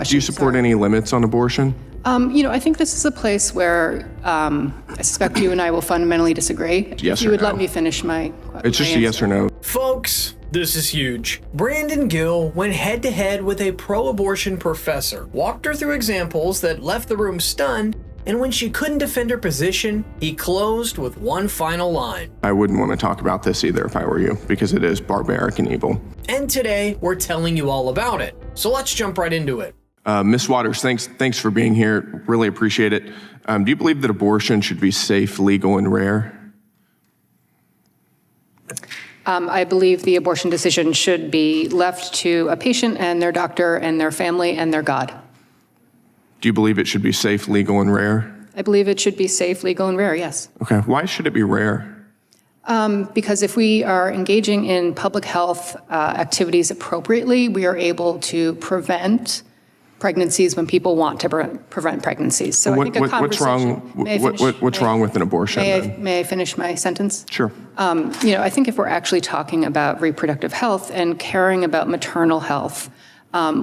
question. Do you support any limits on abortion? I think this is a place where I suspect you and I will fundamentally disagree. Yes if you or would no? let me finish my It's just a answer. yes or no. Folks, this is huge. Brandon Gill went head-to-head with a pro-abortion professor, walked her through examples that left the room stunned, and when she couldn't defend her position, he closed with one final line. I wouldn't want to talk about this either if I were you, because it is barbaric and evil. And today, we're telling you all about it. So let's jump right into it. Ms. Waters, thanks for being here. Really appreciate it. Do you believe that abortion should be safe, legal, and rare? I believe the abortion decision should be left to a patient and their doctor and their family and their God. Do you believe it should be safe, legal, and rare? I believe it should be safe, legal, and rare, yes. Okay, why should it be rare? Because if we are engaging in public health activities appropriately, we are able to prevent pregnancies when people want to prevent pregnancies. So I think a conversation. What's wrong with an abortion? May I finish my sentence? Sure. I think if we're actually talking about reproductive health and caring about maternal health,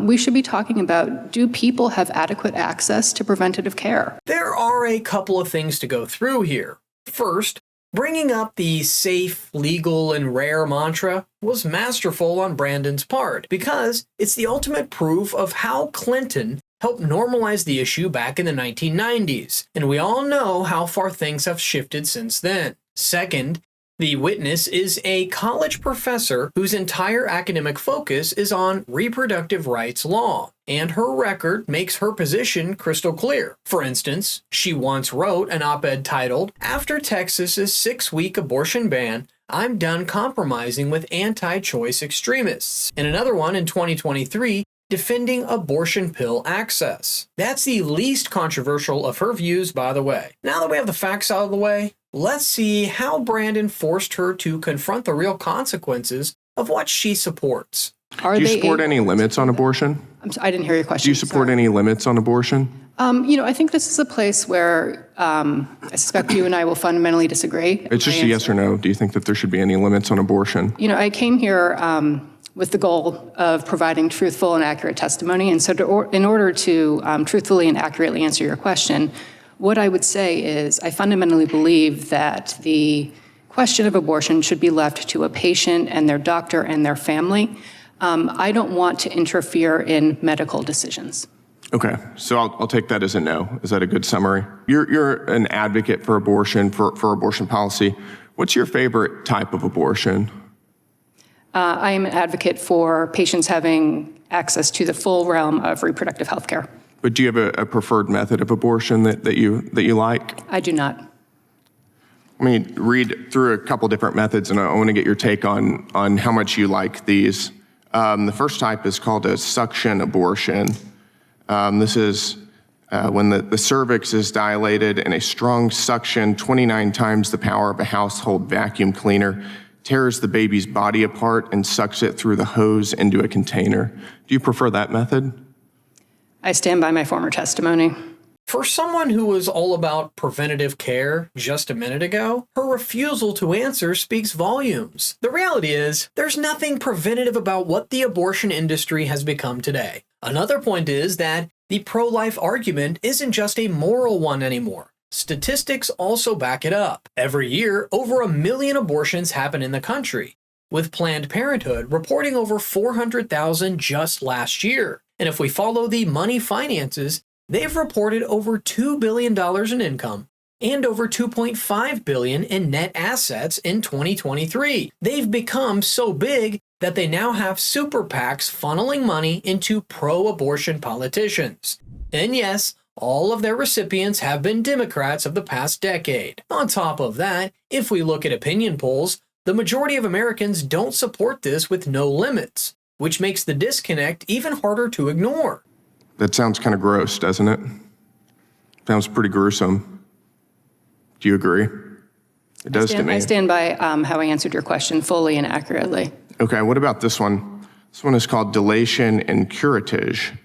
we should be talking about, do people have adequate access to preventative care? There are a couple of things to go through here. First, bringing up the safe, legal, and rare mantra was masterful on Brandon's part because it's the ultimate proof of how Clinton helped normalize the issue back in the 1990s, and we all know how far things have shifted since then. Second, the witness is a college professor whose entire academic focus is on reproductive rights law, and her record makes her position crystal clear. For instance, she once wrote an op-ed titled, "After Texas's 6-week abortion ban, I'm done compromising with anti-choice extremists," and another one in 2023, defending abortion pill access. That's the least controversial of her views, by the way. Now that we have the facts out of the way, let's see how Brandon forced her to confront the real consequences of what she supports. Do you support any limits on abortion? I didn't hear your question. Do you support any limits on abortion? I think this is a place where I suspect you and I will fundamentally disagree. It's just a yes or no. Do you think that there should be any limits on abortion? I came here with the goal of providing truthful and accurate testimony. And so in order to truthfully and accurately answer your question, what I would say is I fundamentally believe that the question of abortion should be left to a patient and their doctor and their family. I don't want to interfere in medical decisions. Okay, so I'll take that as a no. Is that a good summary? You're an advocate for abortion, for abortion policy. What's your favorite type of abortion? I am an advocate for patients having access to the full realm of reproductive health care. But do you have a preferred method of abortion that you like? I do not. Let me read through a couple different methods, and I want to get your take on how much you like these. The first type is called a suction abortion. This is when the cervix is dilated and a strong suction, 29 times the power of a household vacuum cleaner, tears the baby's body apart and sucks it through the hose into a container. Do you prefer that method? I stand by my former testimony. For someone who was all about preventative care just a minute ago, her refusal to answer speaks volumes. The reality is, there's nothing preventative about what the abortion industry has become today. Another point is that the pro-life argument isn't just a moral one anymore. Statistics also back it up. Every year, over 1 million abortions happen in the country, with Planned Parenthood reporting over 400,000 just last year. And if we follow the money finances, they've reported over $2 billion in income and over $2.5 billion in net assets in 2023. They've become so big that they now have super PACs funneling money into pro-abortion politicians. And yes, all of their recipients have been Democrats of the past decade. On top of that, if we look at opinion polls, the majority of Americans don't support this with no limits, which makes the disconnect even harder to ignore. That sounds kind of gross, doesn't it? Sounds pretty gruesome. Do you agree? It does to me. I stand by how I answered your question fully and accurately. Okay, what about this one? This one is called dilation and curettage.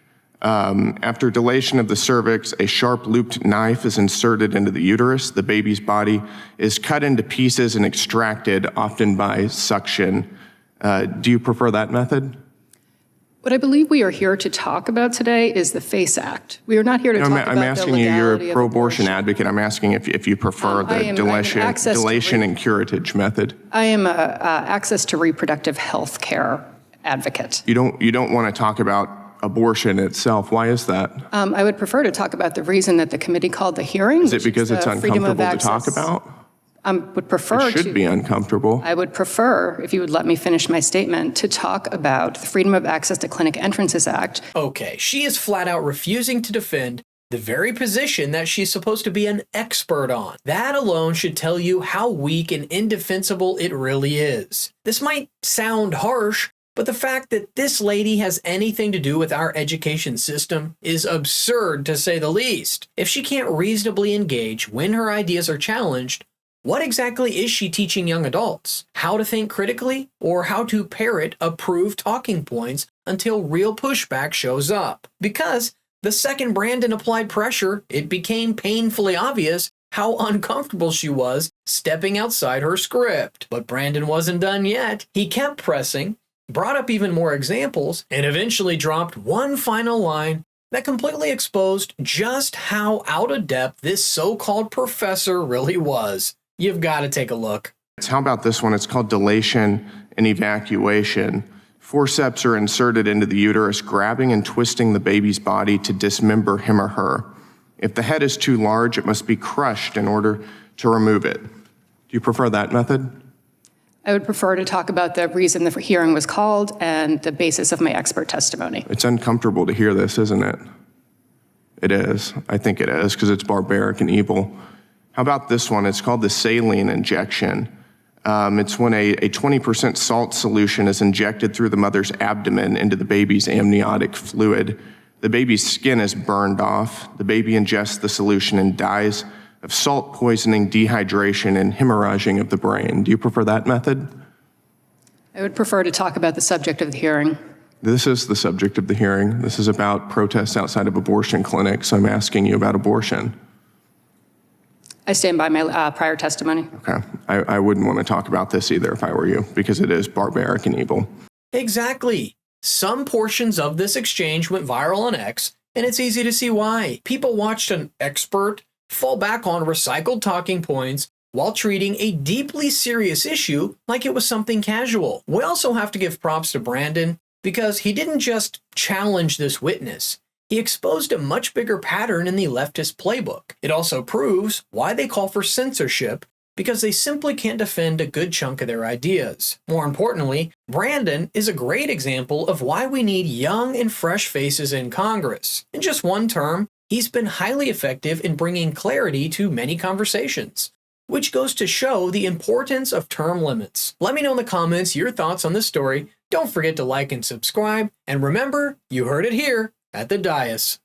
After dilation of the cervix, a sharp looped knife is inserted into the uterus. The baby's body is cut into pieces and extracted, often by suction. Do you prefer that method? What I believe we are here to talk about today is the FACE Act. We are not here to talk about I'm the asking you, you're legality a of pro-abortion abortion. advocate. I'm asking if you prefer the dilation and curettage method. I am an access to reproductive health care advocate. You don't want to talk about abortion itself. Why is that? I would prefer to talk about the reason that the committee called the hearing. Is it because it's uncomfortable to talk access. about? Would prefer It should be uncomfortable. I would prefer, if you would let me finish my statement, to talk about the Freedom of Access to Clinic Entrances Act. Okay, she is flat out refusing to defend the very position that she's supposed to be an expert on. That alone should tell you how weak and indefensible it really is. This might sound harsh, but the fact that this lady has anything to do with our education system is absurd, to say the least. If she can't reasonably engage when her ideas are challenged, what exactly is she teaching young adults? How to think critically, or how to parrot approved talking points until real pushback shows up? Because the second Brandon applied pressure, it became painfully obvious how uncomfortable she was stepping outside her script. But Brandon wasn't done yet. He kept pressing, brought up even more examples, and eventually dropped one final line that completely exposed just how out of depth this so-called professor really was. You've got to take a look. How about this one? It's called dilation and evacuation. Forceps are inserted into the uterus, grabbing and twisting the baby's body to dismember him or her. If the head is too large, it must be crushed in order to remove it. Do you prefer that method? I would prefer to talk about the reason the hearing was called and the basis of my expert testimony. It's uncomfortable to hear this, isn't it? It is. I think it is, because it's barbaric and evil. How about this one? It's called the saline injection. It's when a 20% salt solution is injected through the mother's abdomen into the baby's amniotic fluid. The baby's skin is burned off. The baby ingests the solution and dies of salt poisoning, dehydration, and hemorrhaging of the brain. Do you prefer that method? I would prefer to talk about the subject of the hearing. This is the subject of the hearing. This is about protests outside of abortion clinics. I'm asking you about abortion. I stand by my prior testimony. Okay. I wouldn't want to talk about this either if I were you, because it is barbaric and evil. Exactly. Some portions of this exchange went viral on X, and it's easy to see why. People watched an expert fall back on recycled talking points while treating a deeply serious issue like it was something casual. We also have to give props to Brandon because he didn't just challenge this witness. He exposed a much bigger pattern in the leftist playbook. It also proves why they call for censorship, because they simply can't defend a good chunk of their ideas. More importantly, Brandon is a great example of why we need young and fresh faces in Congress. In just one term, he's been highly effective in bringing clarity to many conversations, which goes to show the importance of term limits. Let me know in the comments your thoughts on this story. Don't forget to like and subscribe, and remember, you heard it here at the dais.